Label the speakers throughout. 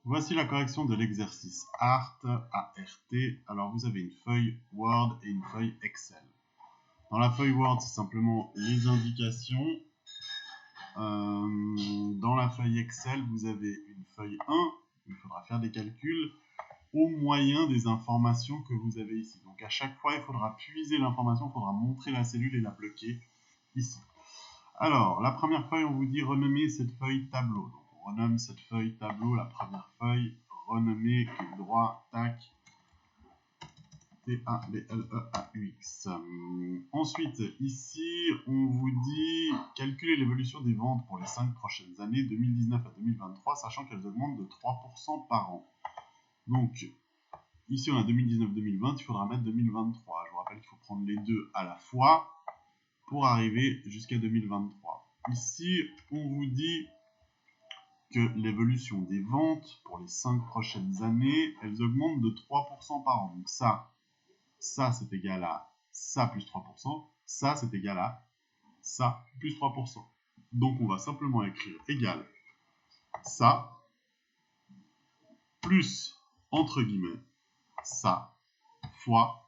Speaker 1: Voici la correction de l'exercice ART, ART. Alors vous avez une feuille Word et une feuille Excel. Dans la feuille Word, c'est simplement les indications. Dans la feuille Excel, vous avez une feuille 1, il faudra faire des calculs au moyen des informations que vous avez ici. Donc à chaque fois, il faudra puiser l'information, il faudra montrer la cellule et la bloquer ici. Alors, la première feuille, on vous dit renommer cette feuille tableau. Donc on renomme cette feuille tableau, la première feuille, renommer, clic droit, tac, T-A-B-L-E-A-U-X. Ensuite, ici, on vous dit calculer l'évolution des ventes pour les 5 prochaines années, 2019 à 2023, sachant qu'elles augmentent de 3% par an. Donc, ici, on a 2019-2020, il faudra mettre 2023. Je vous rappelle qu'il faut prendre les deux à la fois pour arriver jusqu'à 2023. Ici, on vous dit que l'évolution des ventes pour les 5 prochaines années, elles augmentent de 3% par an. Donc ça c'est égal à ça plus 3%, ça c'est égal à ça plus 3%. Donc on va simplement écrire égal ça plus, entre guillemets, ça fois,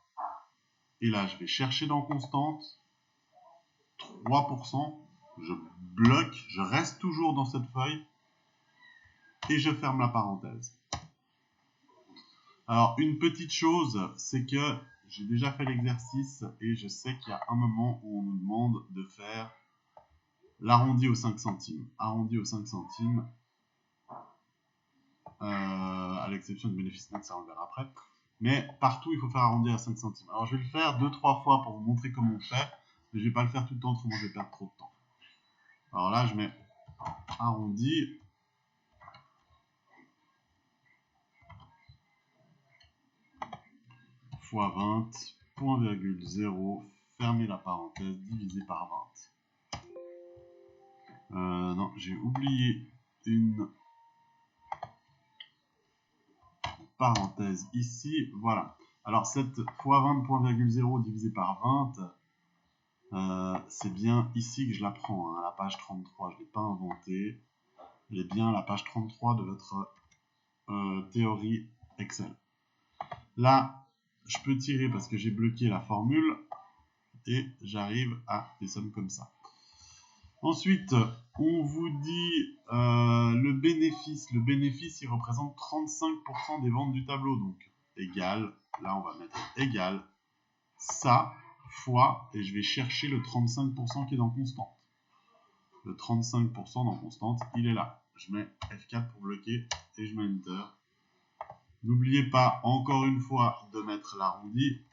Speaker 1: et là je vais chercher dans constante, 3%, je bloque, je reste toujours dans cette feuille, et je ferme la parenthèse. Alors une petite chose, c'est que j'ai déjà fait l'exercice et je sais qu'il y a un moment où on nous demande de faire l'arrondi aux 5 centimes. Arrondi aux 5 centimes, à l'exception du bénéfice net, ça on verra après. Mais partout, il faut faire arrondi à 5 centimes. Alors je vais le faire 2-3 fois pour vous montrer comment on fait, mais je ne vais pas le faire tout le temps, autrement je vais perdre trop de temps. Alors là, je mets arrondi. Fois 20, point virgule 0, fermez la parenthèse, divisé par 20. Non, j'ai oublié une parenthèse ici, voilà. Alors cette fois 20, point virgule 0 divisé par 20, c'est bien ici que je la prends, hein, la page 33, je ne l'ai pas inventée. Elle est bien la page 33 de votre théorie Excel. Là, je peux tirer parce que j'ai bloqué la formule et j'arrive à des sommes comme ça. Ensuite, on vous dit le bénéfice. Le bénéfice, il représente 35% des ventes du tableau. Donc, égal, là on va mettre égal, ça, fois, et je vais chercher le 35% qui est dans constante. Le 35% dans constante, il est là. Je mets F4 pour bloquer et je mets Enter. N'oubliez pas, encore une fois, de mettre l'arrondi.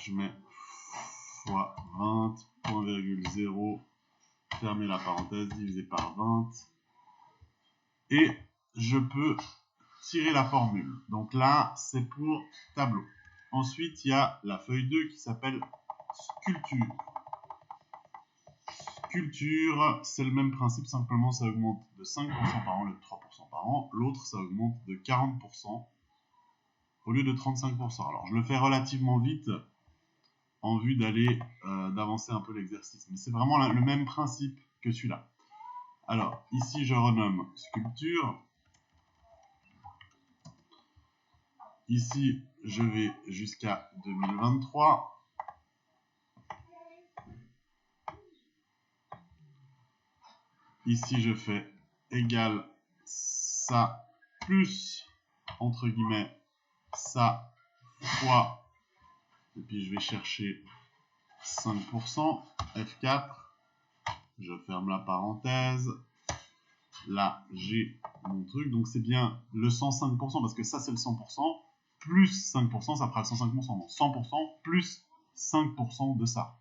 Speaker 1: Je mets fois 20, point virgule 0, fermer la parenthèse, divisé par 20. Et je peux tirer la formule. Donc là, c'est pour tableau. Ensuite, il y a la feuille 2 qui s'appelle sculpture. Sculpture, c'est le même principe, simplement ça augmente de 5% par an au lieu de 3% par an. L'autre, ça augmente de 40% au lieu de 35%. Alors, je le fais relativement vite en vue d'avancer un peu l'exercice. Mais c'est vraiment le même principe que celui-là. Alors, ici, je renomme sculpture. Ici, je vais jusqu'à 2023. Ici, je fais égal ça plus, entre guillemets, ça fois, et puis je vais chercher 5%, F4, je ferme la parenthèse, là j'ai mon truc, donc c'est bien le 105%, parce que ça c'est le 100%, plus 5%, ça fera le 105%, donc 100% plus 5% de ça.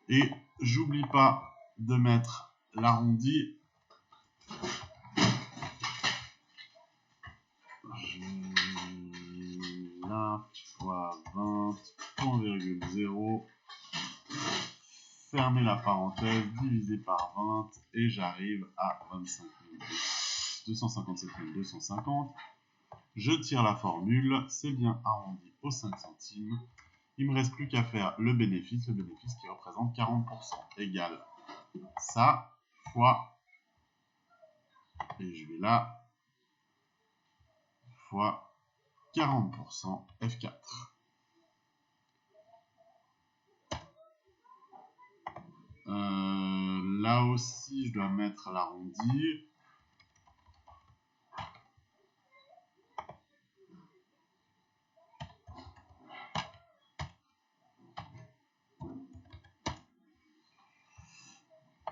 Speaker 1: Et j'oublie pas de mettre l'arrondi. Là, fois 20, point virgule 0, fermer la parenthèse, divisé par 20, et j'arrive à 257 250. Je tire la formule, c'est bien arrondi aux 5 centimes. Il ne me reste plus qu'à faire le bénéfice qui représente 40%, égale ça fois Et je vais là, fois 40% F4. Là aussi, je dois mettre l'arrondi.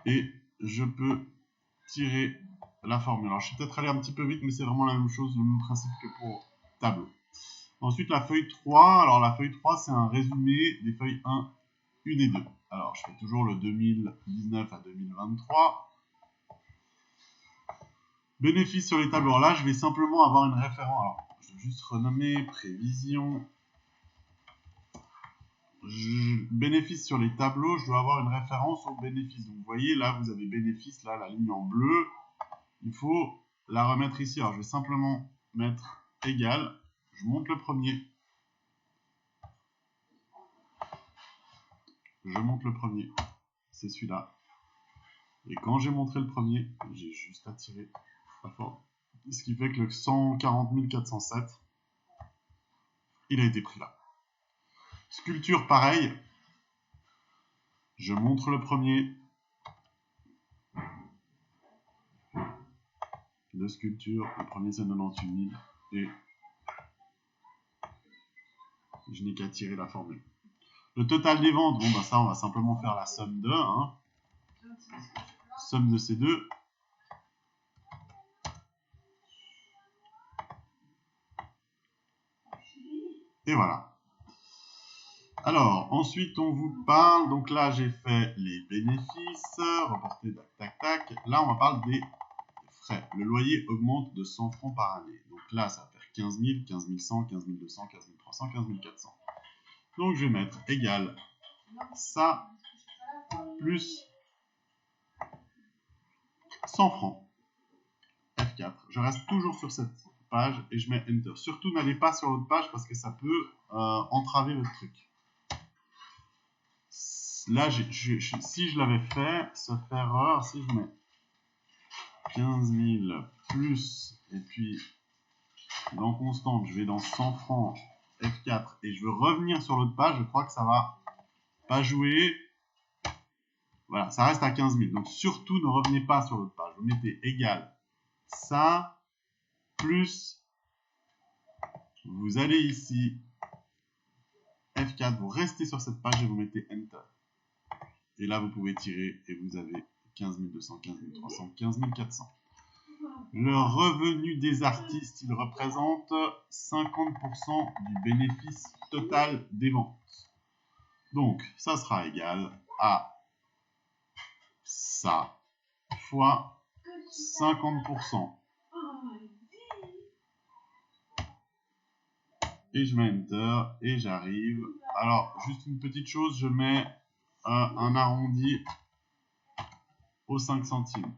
Speaker 1: Et je peux tirer la formule. Alors, je suis peut-être allé un petit peu vite, mais c'est vraiment la même chose, le même principe que pour tableau. Ensuite, la feuille 3. Alors, la feuille 3, c'est un résumé des feuilles 1, 1 et 2. Alors, je fais toujours le 2019 à 2023. Bénéfices sur les tableaux. Alors là, je vais simplement avoir une référence. Alors, je vais juste renommer prévision. Bénéfices sur les tableaux, je dois avoir une référence aux bénéfices. Donc, vous voyez, là, vous avez bénéfices, là, la ligne en bleu. Il faut la remettre ici. Alors, je vais simplement mettre égal. Je monte le premier. Je monte le premier. C'est celui-là. Et quand j'ai montré le premier, j'ai juste à tirer la forme. Ce qui fait que le 140 407, il a été pris là. Sculpture, pareil. Je montre le premier. De sculpture, le premier c'est 98 000. Et je n'ai qu'à tirer la formule. Le total des ventes, bon bah ça on va simplement faire la somme de. Hein. Somme de ces deux. Et voilà. Alors, ensuite, on vous parle, donc là, j'ai fait les bénéfices, reporté, tac, tac, tac. Là, on va parler des frais. Le loyer augmente de 100 francs par année. Donc là, ça va faire 15 000, 15 100, 15 200, 15 300, 15 400. Donc, je vais mettre égal ça plus 100 francs. F4. Je reste toujours sur cette page et je mets Enter. Surtout, n'allez pas sur l'autre page parce que ça peut entraver votre truc. Là, si je l'avais fait, sauf erreur, si je mets 15 000 plus, et puis dans constante, je vais dans 100 francs F4, et je veux revenir sur l'autre page, je crois que ça va pas jouer. Voilà, ça reste à 15 000. Donc surtout, ne revenez pas sur l'autre page. Vous mettez égal ça, plus, vous allez ici, F4, vous restez sur cette page et vous mettez Enter. Et là, vous pouvez tirer et vous avez 15 200, 15 300, 15 400. Le revenu des artistes, il représente 50% du bénéfice total des ventes. Donc, ça sera égal à ça fois 50%. Et je mets Enter et j'arrive. Alors, juste une petite chose, je mets un arrondi aux 5 centimes.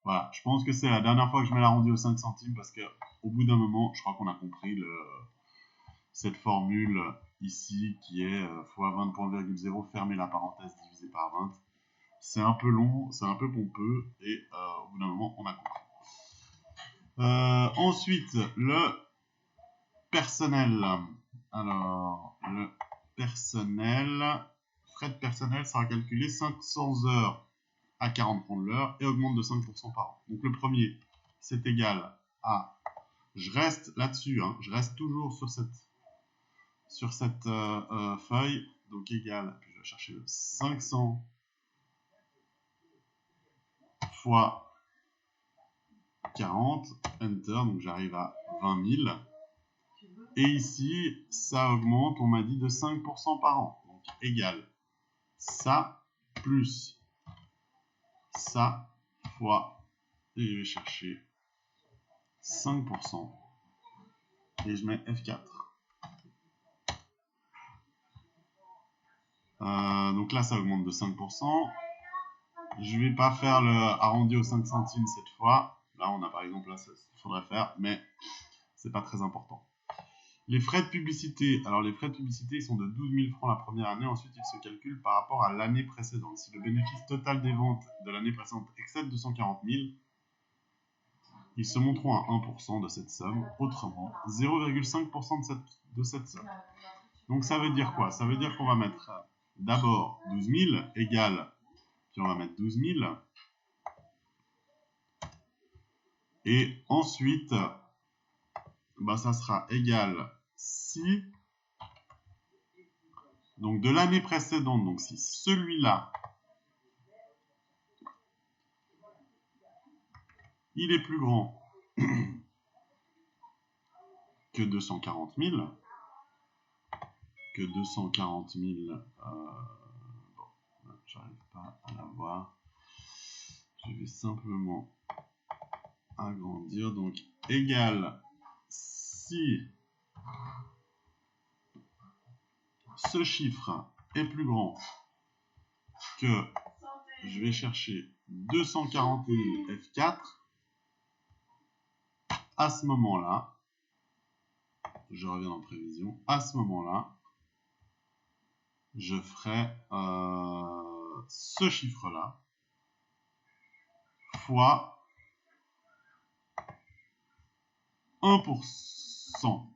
Speaker 1: Voilà, je pense que c'est la dernière fois que je mets l'arrondi aux 5 centimes parce qu'au bout d'un moment, je crois qu'on a compris cette formule ici qui est fois 20.0, fermer la parenthèse divisé par 20. C'est un peu long, c'est un peu pompeux et au bout d'un moment, on a compris. Ensuite, le personnel. Alors, le personnel, frais de personnel sera calculé 500 heures à 40 francs de l'heure et augmente de 5% par an. Donc le premier, c'est égal à, je reste là-dessus, hein, je reste toujours sur cette feuille, donc égal, puis je vais chercher le 500 fois 40, Enter, donc j'arrive à 20 000. Et ici, ça augmente, on m'a dit, de 5% par an. Donc, égal ça plus ça fois, et je vais chercher 5%. Et je mets F4. Donc là, ça augmente de 5%. Je ne vais pas faire le arrondi aux 5 centimes cette fois. Là, on a par exemple, là, il faudrait faire, mais c'est pas très important. Les frais de publicité. Alors, les frais de publicité, ils sont de 12 000 francs la première année. Ensuite, ils se calculent par rapport à l'année précédente. Si le bénéfice total des ventes de l'année précédente excède 240 000, ils se monteront à 1% de cette somme. Autrement, 0,5% de cette somme. Donc, ça veut dire quoi? Ça veut dire qu'on va mettre d'abord 12 000 égale, puis on va mettre 12 000. Et ensuite, bah, ça sera égal si, donc de l'année précédente, donc si celui-là, il est plus grand que 240 000, bon, j'arrive pas à la voir, je vais simplement agrandir, donc égal si ce chiffre est plus grand que, je vais chercher 240 000 F4, à ce moment-là, je reviens en prévision, à ce moment-là, je ferai ce chiffre-là fois 1%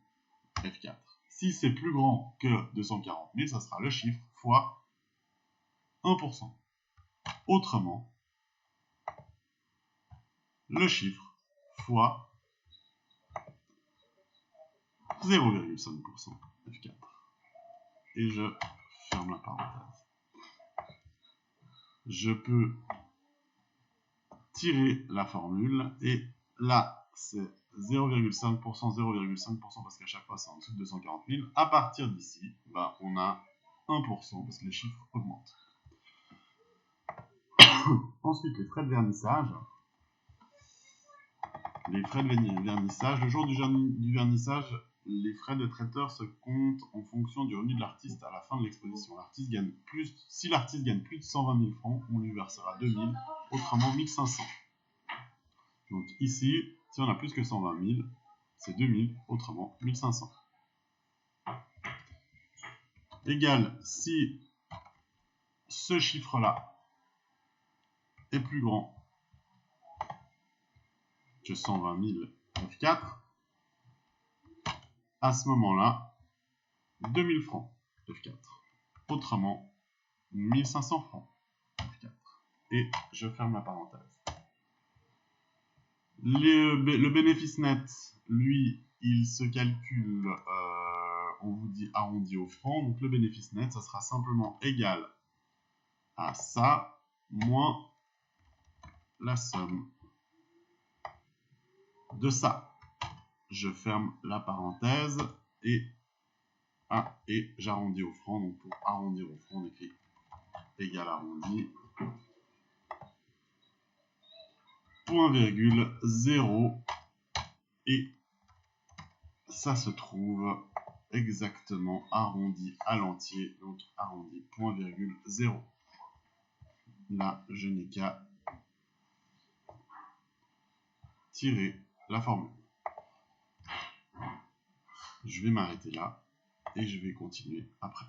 Speaker 1: F4. Si c'est plus grand que 240 000, ça sera le chiffre fois 1%. Autrement, le chiffre fois 0,5% F4. Et je ferme la parenthèse. Je peux tirer la formule et là, c'est 0,5%, 0,5% parce qu'à chaque fois, c'est en dessous de 240 000. À partir d'ici, bah, on a 1% parce que les chiffres augmentent. Ensuite, les frais de vernissage. Les frais de vernissage. Le jour du vernissage, les frais de traiteur se comptent en fonction du revenu de l'artiste à la fin de l'exposition. Si l'artiste gagne plus de 120 000 francs, on lui versera 2 000, autrement 1 500. Donc ici, si on a plus que 120 000, c'est 2 000, autrement 1 500. Égal si ce chiffre-là est plus grand que 120 000 F4, à ce moment-là, 2000 francs F4. Autrement, 1500 francs F4. Et je ferme la parenthèse. Le bénéfice net, lui, il se calcule, on vous dit arrondi au franc. Donc le bénéfice net, ça sera simplement égal à ça, moins la somme de ça. Je ferme la parenthèse et j'arrondis au franc. Donc pour arrondir au franc, on écrit égal arrondi, point virgule 0, et ça se trouve exactement arrondi à l'entier, donc arrondi point virgule 0. Là, je n'ai qu'à tirer la formule. Je vais m'arrêter là et je vais continuer après.